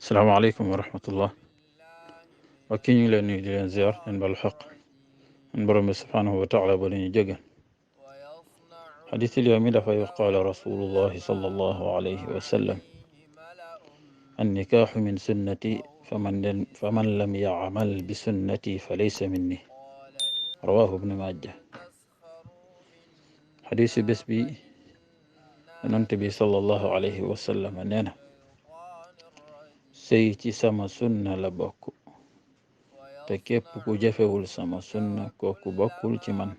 salaamaaleykum wa rahmatullah waa kii ñu ngi leen nuyu di leen ziar leen balu xaq an borom bi subhaanahu wa taala ba lañu jégal xadiisul yawmi dafay wax qaala rasulullahi sallallahu alayhi wa sallam an nikaaxu min sunnati faman lam yacmal bi sunnati fa laysa minni rawaahu ibnu maaja. xadiisu bés bi yonent bi sallallahu alayhi wa sallam nee na sëy ci sama sunna la bokk te képp ku jafewul sama sunna kooku bokkul ci man.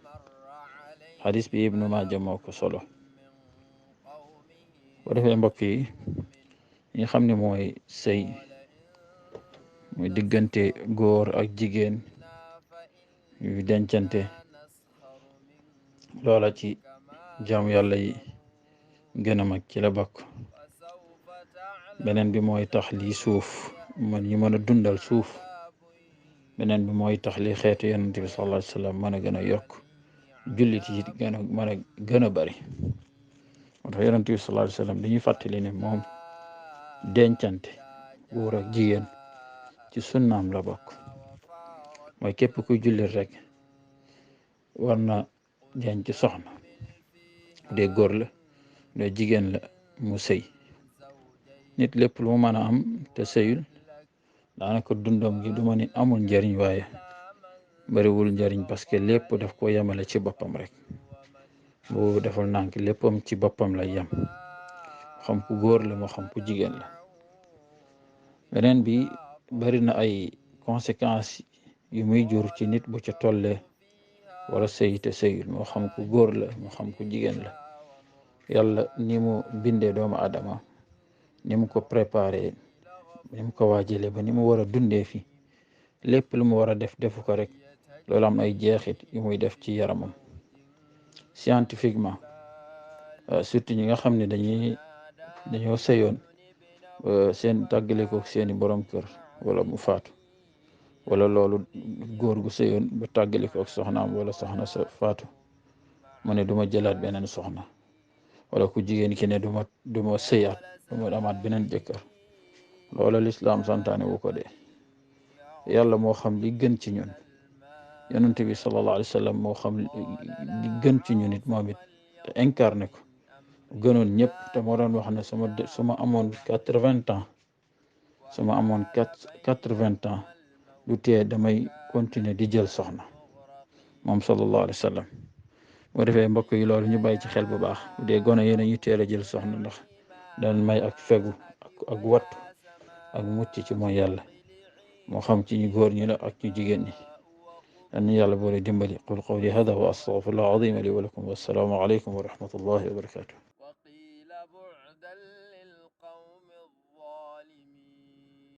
xadis bi ibnu maaja moo ko solo. bu defee mbokk yi ñi xam ne mooy sëy muy diggante góor ak jigéen yu dencante, loola ci jaamu yàlla yi gën a mag ci la bokk. beneen bi mooy tax li suuf ñu mën a dundal suuf. beneen bi mooy tax li xeetu yonent bi sallallahu alayhi wa sallam mën a gën a yokk, jullit yi gën a bari. moo tax yonent bi sallallahu alayhi wa sallam dañuy fàttali ne moom dencante góor ak jigéen ci sunnaam la bokk. mooy képp kuy jullit rek war na denc soxna, bu dee góor la bu dee jigéen la mu sëy. nit lépp lu mu mën a am te sëyul daanaka dundam gi du ma ni amul njariñ, waaye bariwul njariñ parce que lépp daf ko yemale ci boppam rek. boobu deful nànk léppam ci boppam lay yem, xam ku góor la moo xam ku jigéen la. beneen bi bari na ay conséquences yu muy jur ci nit bu ca tollee wala sëy te sëyul, moo xam ku góor la moo xam ku jigéen la. yàlla ni mu bindee doomu adama, ni mu ko préparé, ni mu ko waajale ba ni mu war a dundee fi, lépp lu mu war a def defu ko rek. loolu am ay jeexit yu muy def ci yaramam scientifiquement. surtout ñi nga xam ne dañoo sëyoon seen tàggale ko seeni borom kër wala mu faatu, wala loolu góor gu sëyoon ba tàggale ko ak soxnaam wala soxna sa faatu mu ne duma jëlaat beneen soxna, wala ku jigéen ki ne duma sëyaat, duma amaat beneen jëkkër. loola lislaam santaane wu ko de. yàlla moo xam li gën ci ñun, yonent bi sallallahu alayhi wa sallam moo xam li gën ci ñun it moom it te incarné ko, gënoon ñëpp. te moo doon wax ne su ma amoon 80 ans, su ma amoon 80 ans du tee damay continuer di jël soxna, moom sallallahu alayhi wa sallam. boo defee mbokk yi loolu ñu bàyyi ci xel bu baax. bu dee gone yéen a ñu teel a jël soxna, ndax daan may ak fegu ak wattu ak mucc ci mooy yàlla, moo xam ci ñu góor ñi la ak ñu jigéen ñi. أن يعلم dimbali. قل قولي هذا وأستغفر الله العظيم لي ولكم والسلام عليكم ورحمة الله وبركاته.